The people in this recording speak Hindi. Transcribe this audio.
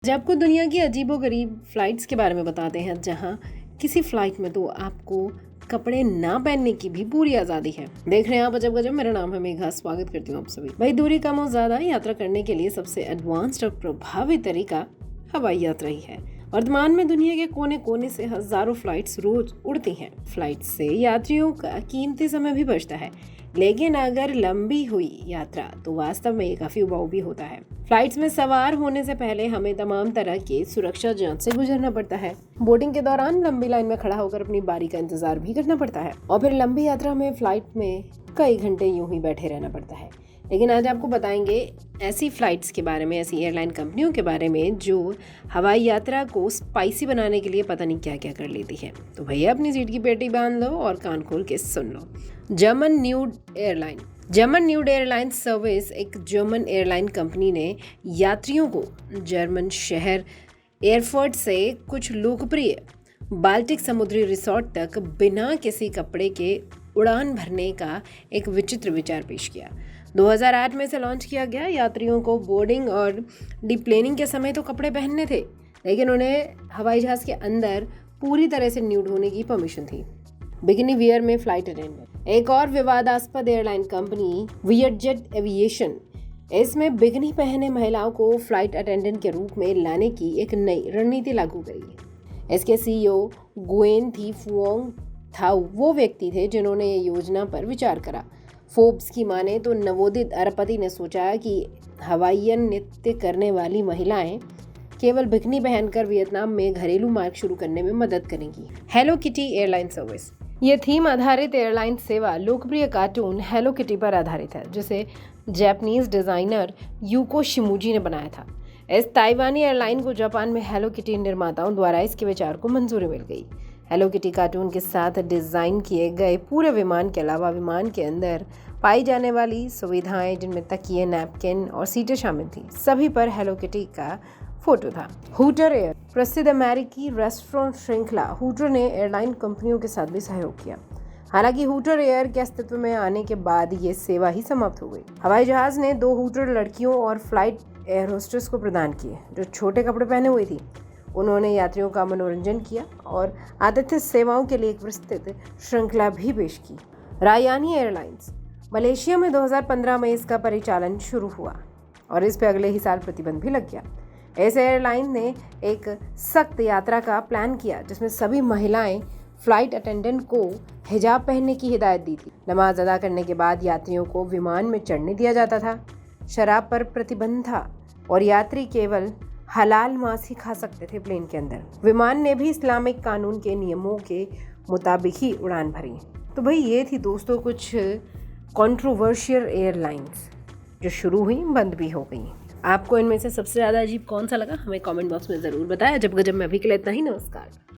आज आपको दुनिया की अजीबोगरीब फ़्लाइट्स के बारे में बताते हैं, जहां किसी फ़्लाइट में तो आपको कपड़े ना पहनने की भी पूरी आज़ादी है। देख रहे हैं आप अजब गजब। मेरा नाम है मेघा, स्वागत करती हूँ आप सभी। भाई, दूरी कम हो ज़्यादा यात्रा करने के लिए सबसे एडवांस्ड और प्रभावी तरीका हवाई यात्रा ही है। वर्तमान में दुनिया के कोने कोने से हजारों फ्लाइट्स रोज उड़ती हैं। फ्लाइट से यात्रियों का कीमती समय भी बचता है, लेकिन अगर लंबी हुई यात्रा तो वास्तव में ये काफी उबाऊ भी होता है। फ्लाइट्स में सवार होने से पहले हमें तमाम तरह के सुरक्षा जांच से गुजरना पड़ता है। बोर्डिंग के दौरान लंबी लाइन में खड़ा होकर अपनी बारी का इंतजार भी करना पड़ता है, और फिर लंबी यात्रा में फ्लाइट में कई घंटे यूं ही बैठे रहना पड़ता है। लेकिन आज आपको बताएंगे ऐसी फ्लाइट्स के बारे में, ऐसी एयरलाइन कंपनियों के बारे में जो हवाई यात्रा को स्पाइसी बनाने के लिए पता नहीं क्या क्या कर लेती है। तो भैया अपनी सीट की पेटी बांध लो और कान खोल के सुन लो। जर्मन न्यूड एयरलाइन सर्विस, एक जर्मन एयरलाइन कंपनी ने यात्रियों को जर्मन शहर एयरफर्ट से कुछ लोकप्रिय बाल्टिक समुद्री रिसोर्ट तक बिना किसी कपड़े के उड़ान भरने का एक विचित्र विचार पेश किया। 2008 में इसे लॉन्च किया गया। यात्रियों को बोर्डिंग और डिप्लेनिंग के समय तो कपड़े पहनने थे, लेकिन उन्हें हवाई जहाज के अंदर पूरी तरह से न्यूड होने की परमिशन थी। बिकिनी वियर में फ्लाइट अटेंडेंट। एक और विवादास्पद एयरलाइन कंपनी वियरजेट एविएशन, इसमें बिकिनी पहने महिलाओं को फ्लाइट अटेंडेंट के रूप में लाने की एक नई रणनीति लागू करी। इसके सीईओ गुएन थी फुओंग थाउ वो व्यक्ति थे जिन्होंने ये योजना पर विचार करा। फोर्ब्स की माने तो नवोदित अरबपति ने सोचा कि हवाईयन नृत्य करने वाली महिलाएं केवल बिकनी पहनकर वियतनाम में घरेलू मार्ग शुरू करने में मदद करेंगी। हेलो किटी एयरलाइन सर्विस, ये थीम आधारित एयरलाइन सेवा लोकप्रिय कार्टून हेलो किटी पर आधारित है, जिसे जापानीज डिजाइनर यूको शिमुजी ने बनाया था। इस ताइवानी एयरलाइन को जापान में हेलो किटी निर्माताओं द्वारा इसके विचार को मंजूरी मिल गई। हेलो किटी कार्टून के साथ डिज़ाइन किए गए पूरे विमान के अलावा विमान के अंदर पाई जाने वाली सुविधाएं, जिनमें तकिए, नैपकिन और सीटें शामिल थी, सभी पर हेलो किटी का फोटो था। हूटर एयर, प्रसिद्ध अमेरिकी रेस्टोरेंट श्रृंखला हूटर ने एयरलाइन कंपनियों के साथ भी सहयोग किया। हालांकि हूटर एयर के अस्तित्व में आने के बाद ये सेवा ही समाप्त हो गई। हवाई जहाज ने 2 हूटर लड़कियों और फ्लाइट एयर होस्टेस को प्रदान किए, जो छोटे कपड़े पहने हुई थी। उन्होंने यात्रियों का मनोरंजन किया और आतिथ्य सेवाओं के लिए एक विस्तृत श्रृंखला भी पेश की। रायानी एयरलाइंस, मलेशिया में 2015 में इसका परिचालन शुरू हुआ और इस पे अगले ही साल प्रतिबंध भी लग गया। इस एयरलाइन ने एक सख्त यात्रा का प्लान किया, जिसमें सभी महिलाएं फ्लाइट अटेंडेंट को हिजाब पहनने की हिदायत दी थी। नमाज अदा करने के बाद यात्रियों को विमान में चढ़ने दिया जाता था। शराब पर प्रतिबंध था और यात्री केवल हलाल मांस ही खा सकते थे प्लेन के अंदर। विमान ने भी इस्लामिक कानून के नियमों के मुताबिक ही उड़ान भरी। तो भाई, ये थी दोस्तों कुछ कंट्रोवर्शियल एयरलाइंस जो शुरू हुई, बंद भी हो गई। आपको इनमें से सबसे ज़्यादा अजीब कौन सा लगा, हमें कमेंट बॉक्स में ज़रूर बताएं। जब गजब में अभी के लिए इतना ही। नमस्कार।